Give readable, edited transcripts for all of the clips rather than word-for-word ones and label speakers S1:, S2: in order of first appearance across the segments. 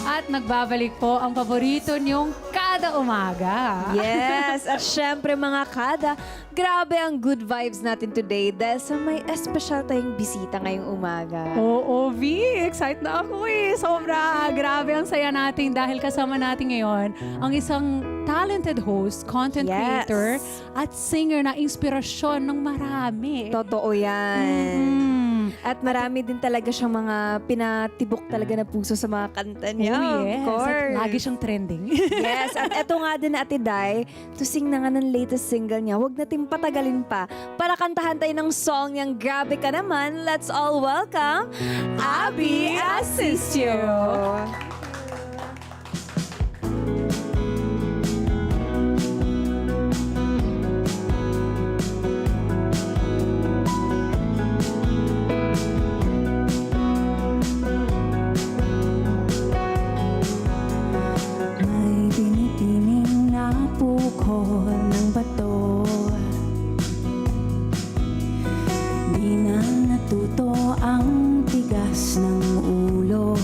S1: At nagbabalik po ang paborito niyong kada umaga.
S2: Yes, at syempre mga kada, grabe ang good vibes natin today dahil sa may espesyal tayong bisita ngayong umaga.
S1: Oo, V. Excited na ako eh. Sobra. Grabe ang saya natin dahil kasama natin ngayon ang isang talented host, content
S2: Yes.
S1: creator, at singer na inspirasyon ng marami.
S2: Totoo yan.
S1: Mm.
S2: At marami din talaga siyang mga pinatibok talaga na puso sa mga kanta niya.
S1: Oh, yes.
S2: Of course.
S1: At lagi siyang trending.
S2: Yes, at eto nga din na Ate Dai, to sing na nga ng latest single niya. Huwag natin patagalin pa para kantahan tayo ng song niyang Grabe Ka Naman. Let's all welcome Abby Asisio.
S3: May tinitiming na pukol ng bato. Di na natuto ang tigas ng ulo.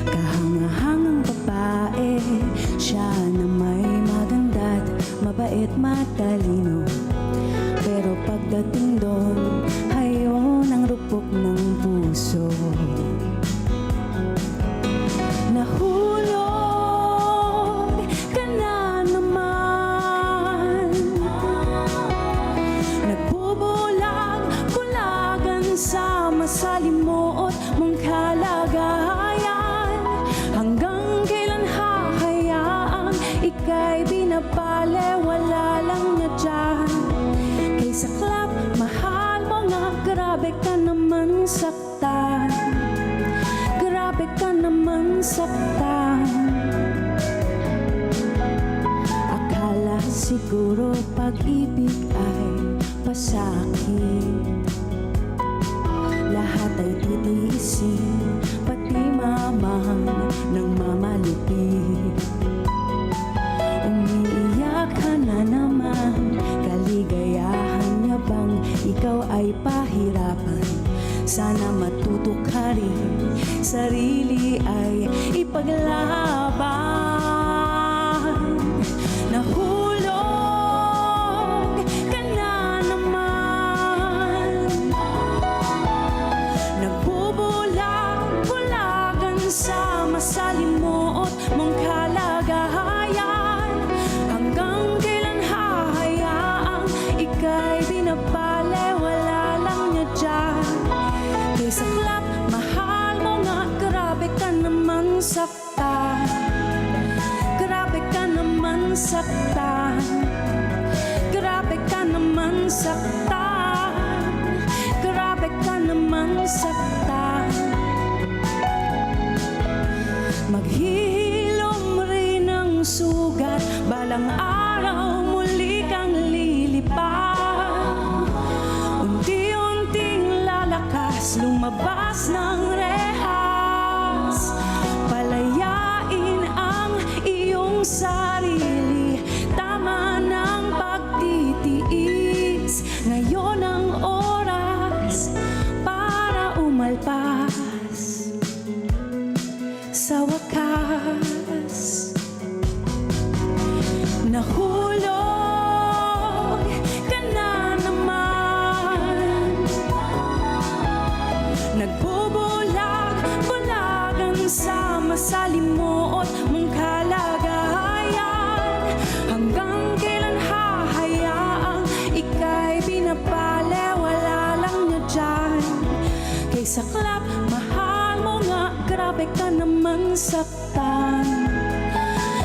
S3: Kahangahangang babae, siya na may maganda't mabait matalino. Pero pagdating doon, hayon ang rupok ng puso. Nahulog ka na naman. Nagbubulag-bulagan sa masalimuot mong kalagayan. Hanggang kailan hahayaan ika'y binabale, wala lang niya dyan. Kay saklap, mahal mo nga, grabe ka naman saktan. Grabe ka naman saktan. Akala siguro pag-ibig ay pasakit. Lahat ay titiisin, pati mamang ng mamalupit. Umiiyak ka na naman, kaligayahan niya bang ikaw ay pahirapan? Sana matuto ka rin, sarili ay ipaglaban. Nahulog ka na naman. Nagbubulag-bulagan sa masalimuot mong kalagayan. Hanggang kailan hahayaang ika'y binabale, wala lang niya dyan. Kay saklap, mahal mo nga, grabe ka naman saktan. Grabe ka naman saktan. Grabe ka naman saktan. Grabe ka naman saktan. Maghihilom rin ang sugat, balang araw muli kang lilipad. Unti-unting lalakas, lumabas ng rehas. Palayain ang iyong sarili, tama ng pagtitiis. Ngayon ang oras para umalpas. Sa wakas, nahulog ka na naman. Nagbubulag-bulagan sa masalimuot mong kalagayan. Hanggang kailan hahayaang ika'y binabale, wala lang niya dyan. Kay saklap, mahal mo nga, grabe ka naman saktan.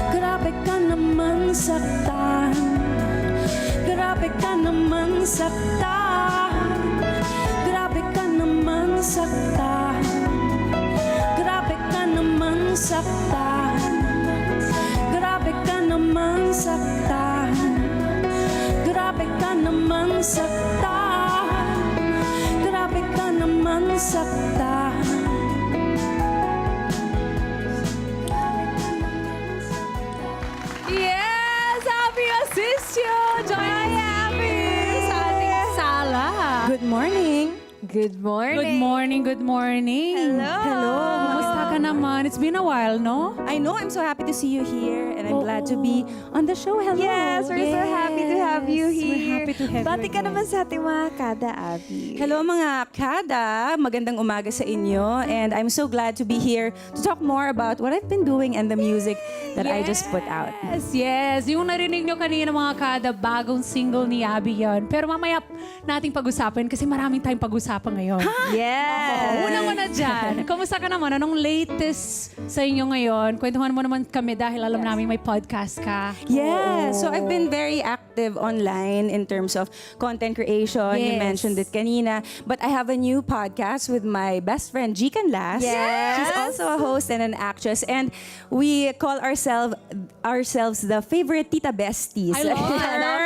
S3: Grabe ka naman saktan. Grabe ka naman saktan. Grabe ka naman saktan. Grabe ka naman saktan. Grabe ka naman saktan. Grabe ka naman saktan. Grabe ka naman saktan.
S1: Yes! Abby Asisio! Joy Abby! Sa ating sala.
S2: Good morning. Good morning.
S1: Good morning, good morning.
S2: Hello.
S1: Kumusta ka naman. It's been a while, no?
S3: I know, I'm so happy to see you here and I'm glad to be on the show. Hello.
S2: Yes, we're so happy to have you
S1: Yes,
S2: here.
S1: we're happy to have you
S2: Bati ka
S1: again.
S2: naman sa ating mga kada, Abby.
S3: Hello mga kada, magandang umaga sa inyo and I'm so glad to be here to talk more about what I've been doing and the music that I just put out.
S1: Yes. Yung narinig nyo kanina mga kada, bagong single ni Abby yon. Pero mamaya nating pag-usapan kasi maraming tayong pag-usapan ngayon.
S2: Yes.
S1: Una-una dyan. Kamusta ka naman? Anong latest sa inyo ngayon? Kwentuhan mo naman kami dahil alam namin may podcast ka.
S3: Yeah, so I've been very active online in terms of content creation. You
S1: Yes.
S3: mentioned it kanina. But I have a new podcast with my best friend, G. Canlas.
S2: Yes.
S3: She's also a host and an actress. And we call ourselves the favorite Tita Besties.
S1: I love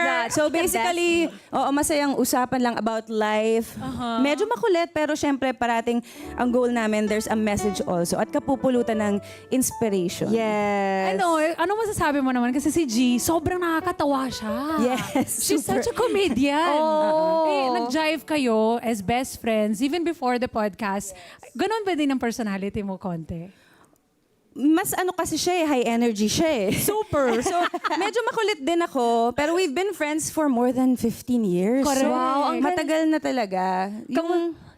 S2: that.
S3: So basically, masayang usapan lang about life. Medyo makulit, pero syempre parating ang goal namin, there's a message also. At kapupulutan ng inspiration.
S2: Yes.
S1: Ano masasabi mo naman? Kasi si G, sobrang nakakatawa siya.
S3: Yes,
S1: She's
S3: super.
S1: such a comedian.
S2: Oh.
S1: Nag-jive kayo as best friends, even before the podcast. Ganon ba din ang personality mo, konti?
S3: Mas ano kasi siya high energy siya
S1: Super.
S3: So, medyo makulit din ako. Pero we've been friends for more than 15 years.
S1: Correct.
S3: So,
S1: Wow, ang
S3: matagal na talaga.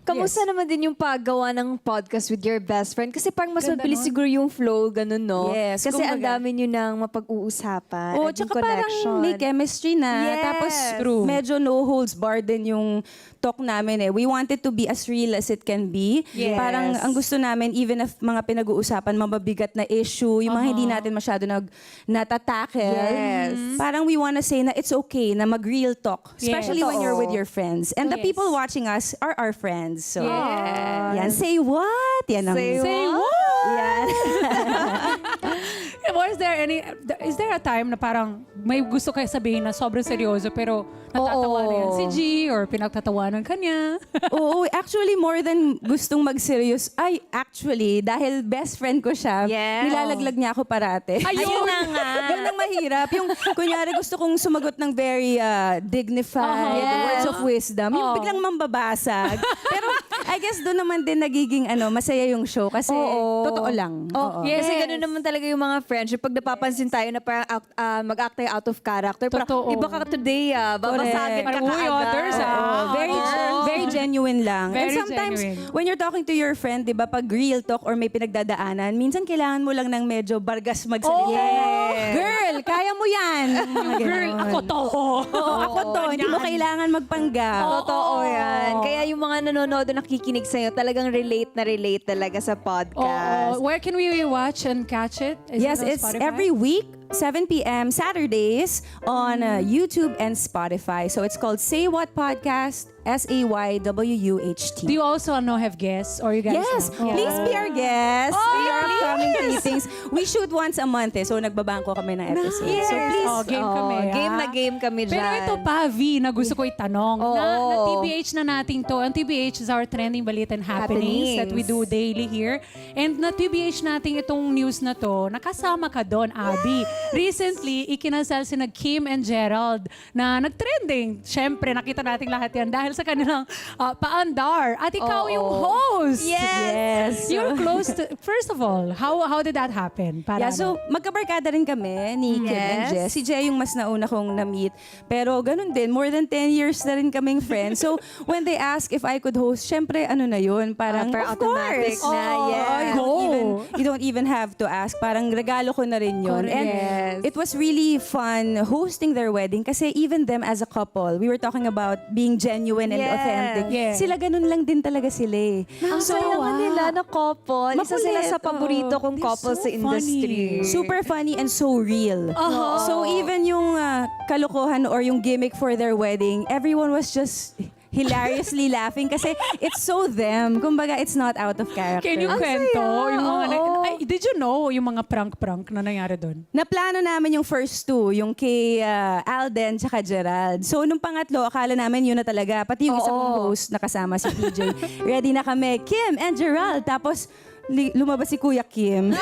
S2: Kamusta naman din yung paggawa ng podcast with your best friend? Kasi parang mas
S1: Ganda
S2: mabilis
S1: nun.
S2: siguro yung flow, ganun, no?
S3: Yes,
S2: Kasi ang
S3: kumbaga.
S2: dami nyo nang mapag-uusapan.
S3: Oh,
S2: at yung
S3: tsaka parang
S2: connection.
S3: may chemistry na.
S2: Yes.
S3: Tapos,
S1: True.
S3: medyo no holds barred din yung talk namin We want it to be as real as it can be.
S2: Yes.
S3: Parang ang gusto namin, even if mga pinag-uusapan, mababigat na issue, yung mga hindi natin masyado natatackle.
S2: Yes.
S3: Parang we wanna say na it's okay na mag-real talk. Especially when you're with your friends. And the
S1: Yes.
S3: people watching us are our friends. So,
S1: Yes.
S3: yan. Say what? Yan ang
S2: Say
S1: what?
S2: Yan.
S1: Or is there a time na parang may gusto kayo sabihin na sobrang seryoso pero natatawa na yan si G or pinagtatawanan ka niya?
S3: Oo, actually more than gustong mag-serious. Ay, actually, dahil best friend ko siya,
S2: Yes.
S3: nilalaglag niya ako parate.
S2: Ayun na nga.
S3: Yan ang mahirap. Yung, kunyari, gusto kong sumagot ng very dignified
S2: Yes.
S3: words of wisdom. Yung biglang mambabasag. Pero I guess doon naman din nagiging masaya yung show kasi totoo lang. Oo.
S2: Yes.
S1: Yes.
S2: Kasi ganun naman talaga yung mga friendship. Pag napapansin tayo na parang mag-act tayo out of character. Parang,
S1: Totoo.
S2: iba ka today babasagin ka
S1: Parang, uy,
S2: kaagad.
S1: others,
S3: Very genuine lang.
S1: Very
S3: And sometimes,
S1: genuine.
S3: when you're talking to your friend, di ba, pag real talk or may pinagdadaanan, minsan kailangan mo lang ng medyo bargas magsalita.
S2: Yes.
S3: Girl, kaya mo yan. Mga
S1: Girl,
S3: ganon.
S1: ako to.
S3: Oo, ako to. Hindi mo kailangan magpanggap.
S2: Totoo yan. Kaya yung mga nanonood na nakikinig sa'yo, talagang relate talaga sa podcast.
S1: Where can we watch and catch it? Is
S3: Yes,
S1: it on
S3: it's
S1: Spotify?
S3: every week, 7 p.m. Saturdays on YouTube and Spotify. So it's called Say What Podcast, SAYWUHT.
S1: Do you also have guests or you guys?
S3: Yes,
S1: know?
S3: please be our guest.
S1: Oh,
S3: We are
S1: please.
S3: coming tapings. We shoot once a month so nagbabangko kami ng episode.
S2: Yes.
S3: So please,
S1: Game kami.
S2: Game na game kami dyan.
S1: Pero ito pa, V, na gusto ko itanong.
S2: Oo.
S1: Na TBH na natin to. Ang TBH is our trending balita and happenings that we do daily here. And na TBH natin itong news na to, nakasama ka doon, Abby. Recently, ikinasal si Kim and Gerald na nagtrending. Siyempre, nakita natin lahat yan dahil sa kanilang paandar. At ikaw yung host.
S3: yes.
S1: You're close to... First of all, how did that happen? Para
S3: Yeah, so magkabarkada rin kami ni Kim and
S2: Yes.
S3: Jess. Si Jay yung mas nauna kong na-meet. Pero ganun din, more than 10 years na rin kaming friends. So when they ask if I could host, syempre ano na yun, parang
S2: parang
S3: of
S2: automatic
S3: course.
S2: na,
S3: Oo,
S2: yes.
S3: you don't even have to ask. Parang regalo ko na rin yun.
S1: Correct.
S3: And
S2: Yes.
S3: it was really fun hosting their wedding kasi even them as a couple, we were talking about being genuine and
S2: Yes.
S3: authentic.
S1: Yes.
S3: Sila ganun lang din talaga sila
S2: Ang saya nga nila na couple. Isa sila
S3: Makulit,
S2: sa paborito
S3: oo.
S2: kong
S1: They're
S2: couple
S1: so
S2: sa industry.
S3: Super funny and so real. So even yung kalokohan or yung gimmick for their wedding, everyone was just hilariously laughing kasi it's so them. Kumbaga, it's not out of character.
S1: Can you kwento? Yung mga,
S2: oo.
S1: did you know yung mga prank-prank na nangyari doon?
S3: Naplano namin yung first two, yung kay Alden tsaka Gerald. So nung pangatlo, akala namin yun na talaga. Pati yung isa kong host na kasama si PJ. Ready na kami, Kim and Gerald. Tapos lumabas si Kuya Kim.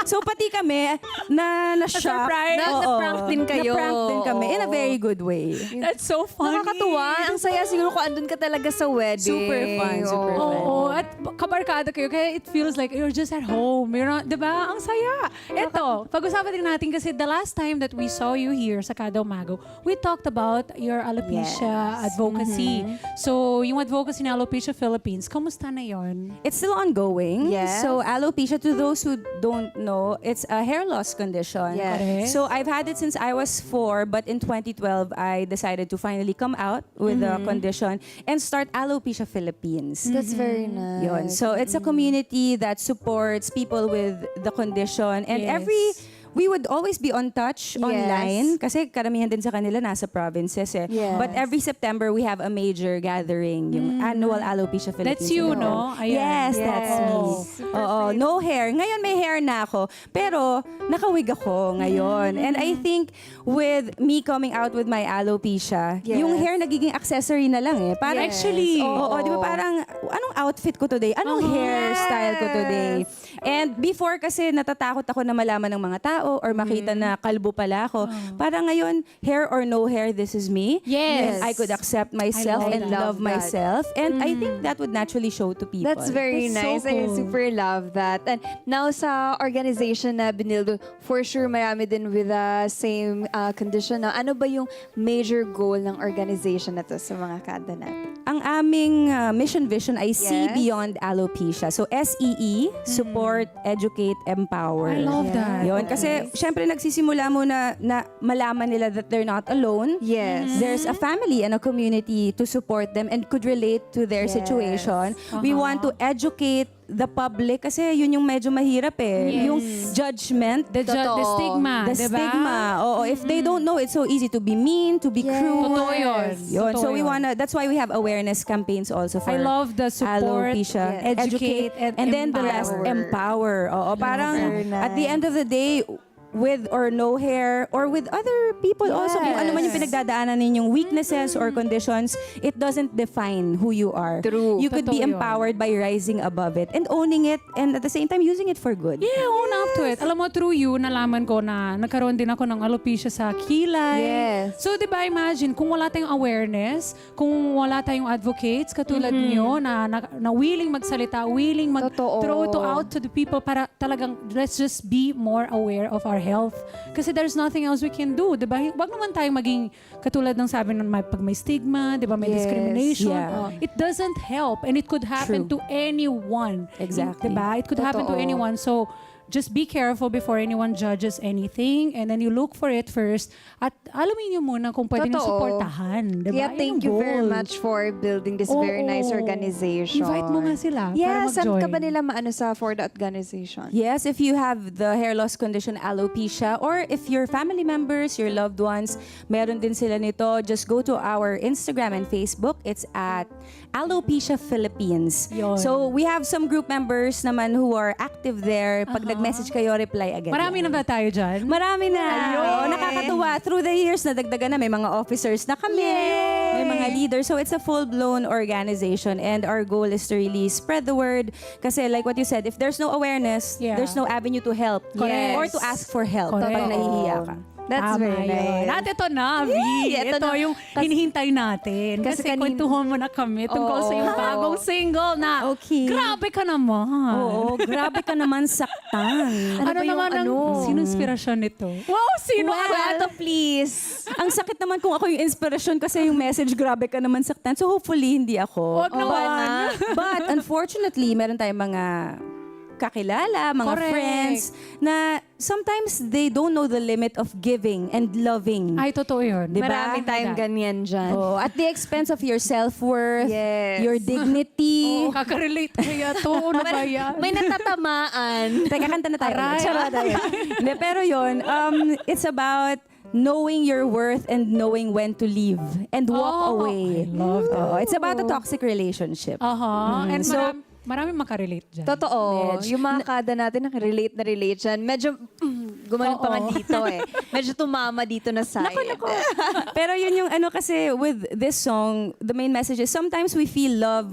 S3: So pati kami, na-shock.
S1: Na-surprise.
S2: Na-prank din kayo.
S3: Na-prank din kami in a very good way.
S1: That's so funny.
S2: Nakakatuwa. Ang saya siguro kung andun ka talaga sa wedding.
S3: Super fun, super fun.
S1: Oo. At kabarkada kayo, kaya it feels like you're just at home. You're not, di ba? Ang saya. Ito, pag-usapan din natin kasi the last time that we saw you here sa Kada Umago, we talked about your alopecia advocacy. So, yung advocacy ng Alopecia Philippines, kamusta na yon?
S3: It's still ongoing.
S2: Yes.
S3: So alopecia, to those who don't know, it's a hair loss condition.
S2: Yes.
S1: Correct.
S3: So I've had it since I was 4, but in 2012, I decided to finally come out with the condition and start Alopecia Philippines.
S2: That's very nice.
S3: Yun. So it's a community that supports people with the condition, and
S1: Yes.
S3: we would always be on touch online kasi karamihan din sa kanila nasa provinces eh.
S2: Yes.
S3: But every September we have a major gathering, yung annual Alopecia Philippines.
S1: That's you, no? Ayan.
S3: Yes, that's me.
S2: Super
S3: Oo, no hair. Ngayon may hair na ako, pero nakawig ako ngayon. And I think with me coming out with my alopecia,
S2: Yes.
S3: yung hair nagiging accessory na lang eh. Parang,
S2: Yes.
S1: Actually.
S3: Oo, di ba parang, anong outfit ko today? Anong hairstyle ko today? And before kasi natatakot ako na malaman ng mga tao or makita na kalbo pala ako. Parang ngayon, hair or no hair, this is me.
S1: Yes.
S3: And I could accept myself
S1: I
S3: and
S2: love
S3: love
S2: that.
S3: myself. And I think that would naturally show to people.
S2: That's very
S1: That's so
S2: nice. I
S1: cool.
S2: super love that. And now sa organization na binildo, for sure marami din with the same condition. Na ano ba yung major goal ng organization na to sa mga kada natin?
S3: Ang aming mission vision ay See
S2: Yes.
S3: Beyond Alopecia. So SEE, Support, Educate, Empower.
S1: I love that.
S3: Yun. Kasi syempre nagsisimula muna na malaman nila that they're not alone.
S2: Yes.
S3: There's a family and a community to support them and could relate to their
S2: Yes.
S3: situation. We want to educate the public kasi yun yung medyo mahirap eh.
S1: Yes.
S3: Yung judgment,
S1: The
S2: Totoo.
S1: stigma,
S3: the
S1: diba?
S3: stigma. Oo, if they don't know, it's so easy to be mean, to be
S2: Yes.
S3: cruel.
S1: Totoo yun.
S3: Yun.
S1: Totoo
S3: So we
S1: yun.
S3: wanna, that's why we have awareness campaigns also for
S1: I love the support,
S3: alopecia.
S1: educate, and
S3: then the last, empower. Oo, parang
S2: Very
S3: at the end of the day, with or no hair or with other people also, kung ano man yung
S2: Yes.
S3: pinagdadaanan ninyong weaknesses or conditions, it doesn't define who you are.
S2: True.
S3: You could be
S1: Totoo yun.
S3: empowered by rising above it and owning it, and at the same time using it for good.
S1: Yeah, own up to it. Alam mo, through you, nalaman ko na nagkaroon din ako ng alopecia sa kilay.
S2: Yes.
S1: So, di ba, imagine, kung wala tayong awareness, kung wala tayong advocates, katulad niyo, na willing magsalita, willing
S2: Totoo.
S1: throw to out to the people para talagang, let's just be more aware of our health. Kasi there's nothing else we can do, di ba? Wag naman tayong maging katulad ng sabi ng pag may stigma, di ba, may
S2: Yes.
S1: discrimination.
S3: Yeah.
S1: It doesn't help and it could happen
S3: True.
S1: to anyone.
S3: Exactly.
S1: Diba? It could happen to
S2: Totoo.
S1: anyone. So, just be careful before anyone judges anything and then you look for it first at alamin nyo muna kung pwede nyo
S2: Totoo.
S1: supportahan. Diba?
S2: Yeah,
S1: Yun
S2: thank
S1: ang
S2: you very
S1: goal.
S2: much for building this very nice
S1: Oo.
S2: organization.
S1: Invite mo nga sila
S2: Yeah,
S1: para
S2: saan
S1: mag-join.
S2: ka ba nila maano sa for the organization?
S3: Yes, if you have the hair loss condition alopecia, or if your family members, your loved ones, meron din sila nito, just go to our Instagram and Facebook. It's at Alopecia Philippines.
S1: Yun.
S3: So we have some group members naman who are active there. Pag nag-message kayo, reply agad.
S1: Marami na ba tayo dyan?
S3: Marami na. Oo, nakakatuwa. Through the years, nadagdagan na. May mga officers na kami. May mga leaders. So it's a full-blown organization. And our goal is to really spread the word. Kasi like what you said, if there's no awareness,
S1: Yeah.
S3: there's no avenue to help.
S2: Correct.
S3: Or to ask for help
S1: Correct.
S3: pag nahihiya ka.
S2: That's
S1: Tama
S2: very
S1: yun.
S2: nice.
S1: At ito na, V.
S2: Yay!
S1: Ito,
S2: Ito na.
S1: yung hinihintay natin.
S2: Kasi
S1: Kasi
S2: kanin-
S1: kwentuhan mo na kami tungkol sa iyong
S2: Oo.
S1: bagong single na
S3: Okay.
S1: grabe ka naman.
S3: Oo, grabe ka naman saktan.
S1: Ano,
S2: ba yung
S1: naman ang sino inspirasyon nito? Wow, sino?
S2: Well, please.
S3: Ang sakit naman kung ako yung inspirasyon kasi yung message, grabe ka naman saktan. So hopefully, hindi ako.
S1: Wag naman.
S3: But unfortunately, meron tayong mga kakilala, mga
S1: Correct.
S3: friends, na sometimes they don't know the limit of giving and loving.
S1: Ay, totoo yun.
S3: Diba?
S2: Marami tayong ganyan dyan.
S3: Oh, at the expense of your self-worth,
S2: Yes.
S3: your dignity.
S1: Oh, kakarelate kaya to. Ano ba yan?
S2: May natatamaan.
S3: Teka, kanta na tayo.
S1: Aray.
S3: Charot. Hindi, pero yun, it's about knowing your worth and knowing when to leave and walk
S1: Oh,
S3: away.
S1: I love that.
S3: Oh, it's about a toxic relationship.
S1: Aha. And
S3: So,
S1: marami makarelate dyan.
S2: Totoo.
S3: Medj.
S2: Yung mga kada natin, relate na relate dyan. Medyo, gumanon pa nga
S1: Oo.
S2: dito eh. Medyo tumama dito na side.
S3: Pero yun yung ano kasi with this song, the main message is sometimes we feel love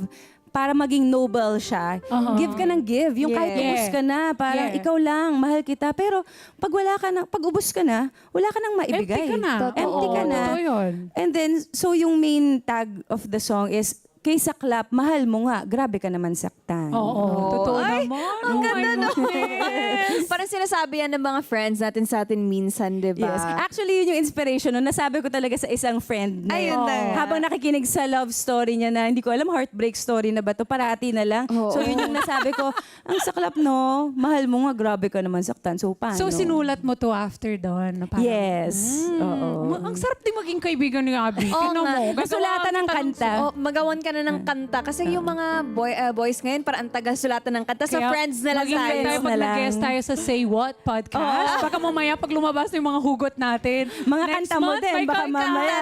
S3: para maging noble siya. Give ka ng give. Yung kahit
S2: Yeah.
S3: ubus ka na, parang
S1: Yeah.
S3: ikaw lang, mahal kita. Pero pag wala ka na, pag ubus ka na, wala ka nang maibigay.
S1: Empty ka na.
S2: Totoo.
S3: Empty ka na.
S1: Totoo yun.
S3: And then, so yung main tag of the song is kay Saklap, mahal mo nga, grabe ka naman saktan.
S1: Oo, totoo
S2: Ay,
S1: naman.
S2: ang
S1: Oh
S2: ganda
S1: my
S2: no.
S1: goodness.
S2: Parang sinasabi yan ng mga friends natin sa atin minsan, di ba?
S3: Yes. Actually, yun yung inspiration nun. Nasabi ko talaga sa isang friend na
S2: Ayun na nga.
S3: habang nakikinig sa love story niya na hindi ko alam, heartbreak story na ba to, parati na lang.
S2: Oo.
S3: So yun yung nasabi ko, ang Saklap no, mahal mo nga, grabe ka naman saktan. So paano?
S1: So sinulat mo to after doon? na parang,
S3: Yes. Oo.
S1: Ang sarap din maging kaibigan ni Abby.
S2: Oo
S1: Tingnan
S2: nga.
S1: mo.
S3: Masulatan ng kanta.
S2: Magawan ka na ng kanta. Kasi yung mga boys ngayon, parang ang tagal sulatan ng kanta. Sa
S1: Kaya
S2: friends na lang
S1: maging
S2: tayo.
S1: tayo pag
S3: na lang.
S1: nag-guest tayo sa Say What podcast. Baka mamaya pag lumabas na yung mga hugot natin.
S3: Mga
S1: next
S3: kanta mo
S1: month,
S3: din,
S1: may
S3: baka
S1: kanta.
S3: mamaya.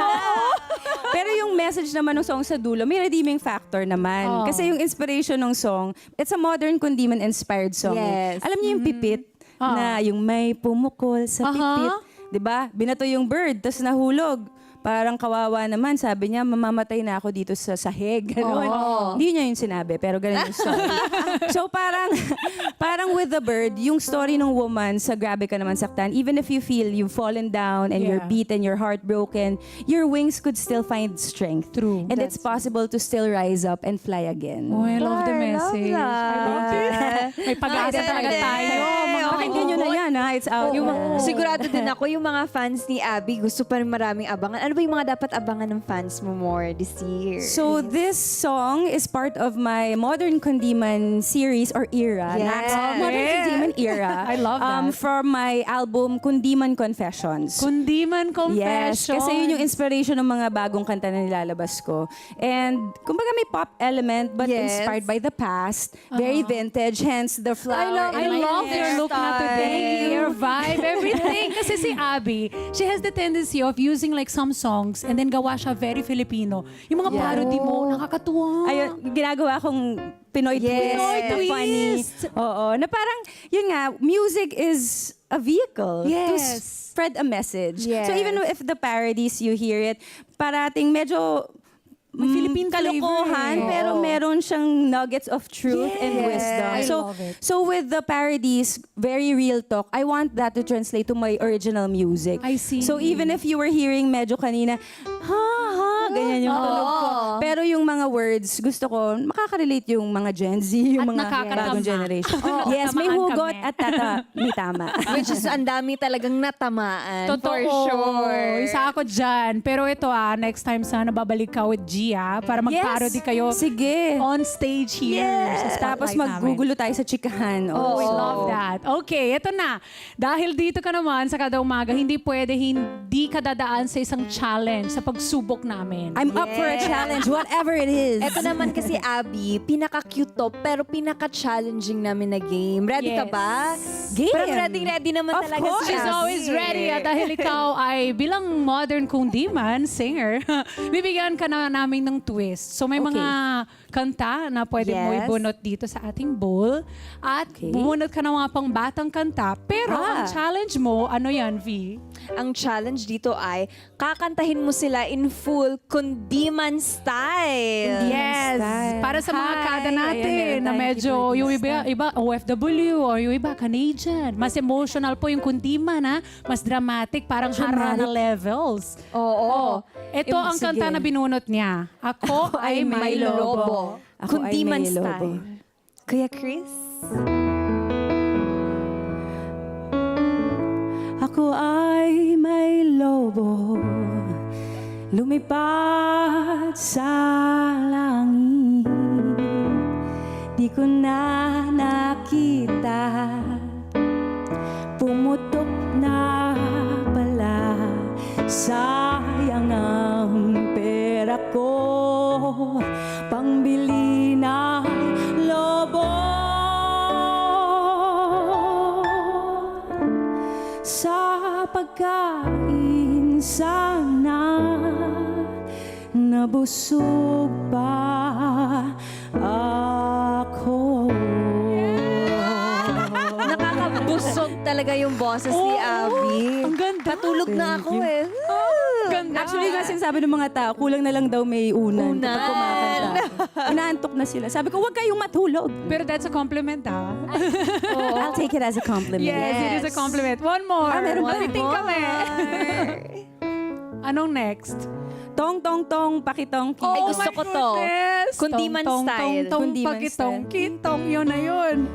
S3: Pero yung message naman ng song sa dulo, may redeeming factor naman.
S1: Oh.
S3: Kasi yung inspiration ng song, it's a modern Kundiman-inspired song.
S2: Yes.
S3: Alam niyo yung pipit?
S1: Oh.
S3: Na yung may pumukol sa pipit. 'Di ba? Binato yung bird, tapos nahulog. Parang kawawa naman, sabi niya, mamamatay na ako dito sa sahig. Ganun. Hindi niya yung sinabi, pero ganun yung story. So parang with the bird, yung story ng woman sa Grabe Ka Naman Saktan, even if you feel you've fallen down and you're
S1: Yeah.
S3: beaten, you're heartbroken, your wings could still find strength.
S1: True.
S3: And it's possible to still rise up and fly again.
S1: Oh, I love the
S2: I love
S1: message.
S2: that.
S1: I love it. May pag-asa talaga tayo. Mga
S3: Pakinggan nyo na yan, ha? It's out.
S2: Yung,
S3: na.
S2: sigurado din ako, yung mga fans ni Abby, gusto pa rin maraming abangan. Ano ba yung mga dapat abangan ng fans mo more this year?
S3: So this song is part of my Modern Kundiman series or era.
S2: Yes.
S3: Modern Kundiman era.
S1: I love that.
S3: From my album Kundiman Confessions.
S1: Kundiman Confession.
S3: Yes, kasi yun yung inspiration ng mga bagong kanta na nilalabas ko. And kumbaga may pop element but
S2: Yes.
S3: inspired by the past. Very vintage, hence the flower
S1: I
S3: in my
S1: love your look na today, your vibe, everything. Kasi si Abby, she has the tendency of using like some songs and then gawa siya very Filipino. Yung mga parody mo, nakakatuwa.
S3: Ayun, ginagawa kong Pinoy twist.
S2: Pinoy
S3: na funny.
S1: twist.
S3: Oo, na parang, yun nga, music is a vehicle to
S2: Yes.
S3: spread a message.
S2: Yes.
S3: So even if the parodies, you hear it, parating medyo
S1: Philippine flavor
S3: kalokohan,
S1: eh.
S3: pero meron siyang nuggets of truth and wisdom.
S1: I
S3: So,
S1: love it.
S3: so with the parodies, very real talk, I want that to translate to my original music.
S1: I see.
S3: So even if you were hearing medyo kanina, ganyan yung tunog ko. Pero yung mga words, gusto ko, makaka-relate yung mga Gen Z, yung
S1: At
S3: mga
S1: nakakatama.
S3: bagong generation.
S1: Oo,
S3: Yes, may
S1: tamaan
S3: hugot
S1: kami.
S3: at may tama.
S2: Which is, ang dami talagang natamaan.
S1: Totoo.
S2: For sure.
S1: Isa ako dyan. Pero ito next time sana babalik ka with Gia para mag-parody kayo
S3: Sige.
S1: on stage here. Sa
S3: Tapos
S1: spotlight namin.
S3: maggugulo tayo sa chikahan.
S1: Oh, I love that. Okay, ito na. Dahil dito ka naman sa kada umaga, hindi pwede hindi ka dadaan sa isang challenge sa pagsubok namin.
S3: I'm up for a challenge, whatever it is.
S2: Ito naman kasi, Abby, pinaka-cute to, pero pinaka-challenging namin na game. Ready ka
S1: Yes.
S2: ba?
S3: Game.
S2: Parang ready naman
S3: Of
S2: talaga
S3: course.
S2: si
S1: She's
S2: Abby.
S1: always ready. At dahil ikaw ay bilang modern kundiman, singer, bibigyan ka na namin ng twist. So may mga kanta na pwede mo
S2: Yes.
S1: ibunot dito sa ating bowl. At bumunot ka ng mga pang batang kanta. Pero ang challenge mo, ano yan, V?
S2: Ang challenge dito ay kakantahin mo sila in full Kundiman style.
S1: Yes.
S3: style.
S1: Para sa mga
S3: Hi.
S1: kada
S3: Ayan,
S1: natin
S3: meron
S1: na
S3: tayong
S1: medyo
S3: keyboardista.
S1: yung iba OFW or yung iba Canadian. Mas emotional po yung kundiman Mas dramatic, parang harana levels.
S2: Oo.
S1: Ito ang
S3: Sige.
S1: kanta na binunot niya. Ako ay may lobo.
S3: Ako ay
S2: Kundiman
S3: may lobo.
S2: style. Kuya Chris?
S3: Ako ay may lobo, lumipad sa langit. Di ko na nakita, pumutok na pala. Sayang ang pera ko, pangbili ng lobo. Sa pagkain sana nabusog pa ako.
S2: Nakakabusog talaga yung boses ni Abby.
S1: Ang ganda.
S2: Patulog na ako eh.
S1: Ganda.
S3: Actually, nga sinasabi ng mga tao, kulang na lang daw may unan.
S2: Unan.
S3: Kapag kumakanta. Inaantok na sila. Sabi ko, huwag kayong matulog.
S1: Pero that's a compliment
S3: I'll take it as a compliment.
S1: Yes, it is a compliment. One more.
S3: Meron pa.
S1: Napiting kami. Anong next?
S3: Tong tong tong pakitong kitong.
S2: Ay, gusto ko to. Kundiman style.
S3: Kundiman
S1: Pakitong,
S3: style.
S1: kitong, yun na yun.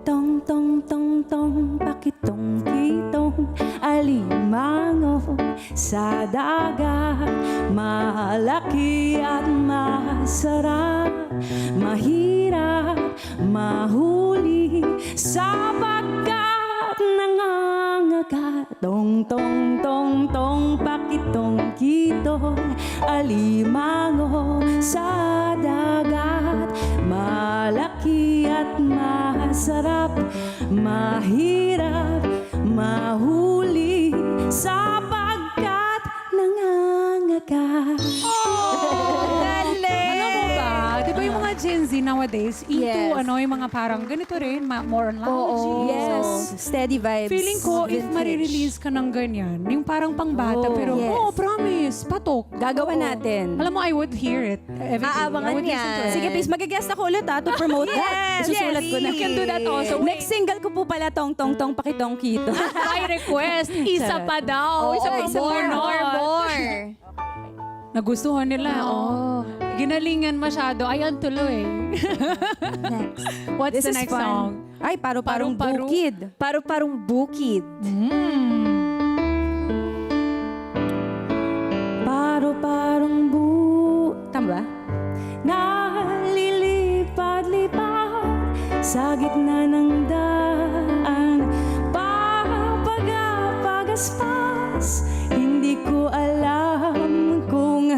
S3: Tong tong tong tong pakitong kitong alimango sa dagat, malaki at masarap, mahirap mahuli sapagkat nangangagat. Tong tong tong tong pakitong kitong alimango sa dagat, malaki at masarap, mahirap mahuli sapagkat nangangagat.
S1: Alam mo ba, di ba yung mga Gen Z nowadays, into
S2: Yes.
S1: yung mga parang ganito rin, more on lounge.
S3: Yes, steady vibes.
S1: Feeling ko, if
S3: Vintage.
S1: marirelease ka ng ganyan, yung parang pangbata,
S2: Oh.
S1: pero,
S3: Yes.
S1: promise, patok.
S3: Gagawa
S1: Oo.
S3: natin.
S1: Alam mo, I would hear it every day.
S2: Aabangan
S1: I would listen
S2: yan.
S1: to it.
S3: Sige, please, mag-guest ako ulit to promote that. Isusulat ko na.
S1: You can do that also.
S3: Next single ko po pala, Tong Tong Tong Pakitong Kito.
S1: By request, isa pa daw. Isa pa
S2: more.
S1: Nagustuhan nila. Oh. Ginalingan masyado. Ayan tuloy.
S2: Next.
S1: What's
S3: This
S1: the
S3: is
S1: next
S3: fun.
S1: song?
S3: Ay, paru-parong
S1: Paru-paru.
S3: bukid.
S2: Paru-parong bukid.
S3: Paru-parong Tama ba? Nalilipad-lipad sa gitna ng daan, papagaspas, hindi ko alam kung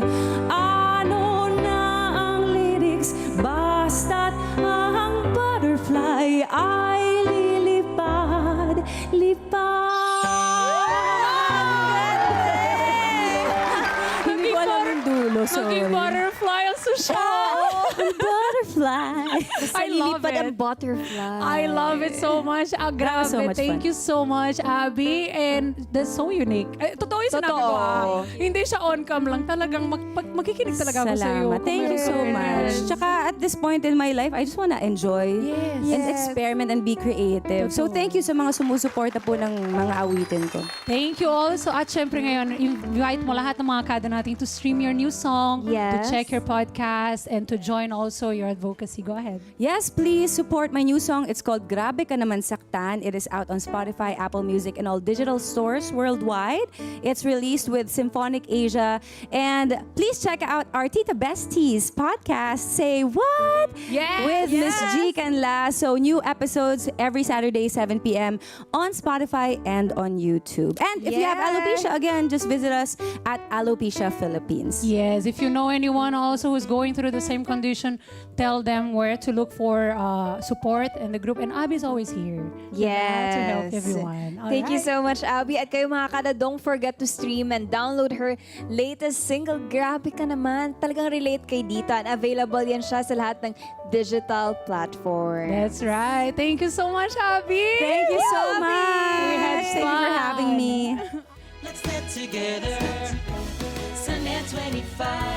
S3: ano na ang lyrics, basta't ang butterfly ay lilipad-lipad. Hindi ko alam yung dulo, sorry.
S1: Maging butterfly ang susyaw.
S3: Butterfly.
S1: I love
S2: Lilipad ang
S1: it.
S2: butterfly.
S1: I love it so much. Grabe.
S3: so much
S1: Thank
S3: fun.
S1: you so much, Abby. And that's so unique. Totoo yung sinabi ko.
S2: Totoo.
S1: Hindi siya on-cam lang. Talagang makikinig talaga ako sa iyo.
S3: Salamat. Thank you so much. Tsaka at this point in my life, I just wanna enjoy and experiment and be creative. So thank you sa mga sumusuporta po ng mga awitin ko.
S1: Thank you also. At syempre ngayon, invite mo lahat ng mga kada natin to stream your new song, to
S2: Yes.
S1: check your podcast, and to join also your advocacy. Go ahead.
S3: Yes, please support my new song. It's called Grabe Ka Naman Saktan. It is out on Spotify, Apple Music, and all digital stores worldwide. It's released with Symphonic Asia. And please check out our Tita Besties podcast, Say What?
S1: Yes!
S3: With Miss G Canla. So new episodes every Saturday, 7 p.m. on Spotify and on YouTube. And if you have
S2: Yes.
S3: alopecia, again, just visit us at Alopecia Philippines.
S1: Yes, if you know anyone also who's going through the same condition, tell them where to look for support in the group. And Abby's always here.
S2: Yes.
S1: To help everyone.
S2: Thank you
S1: Alright.
S2: so much, Abby. At kayo mga kada, don't forget to stream and download her latest single. Grabe ka naman. Talagang relate kay dito. And available yan siya sa lahat ng digital platform.
S1: That's right. Thank you so much, Abby.
S3: Thank you so
S1: Abby.
S3: much.
S1: We had
S3: Thank you for
S1: fun.
S3: having me.
S4: Let's get together. Sunday 25.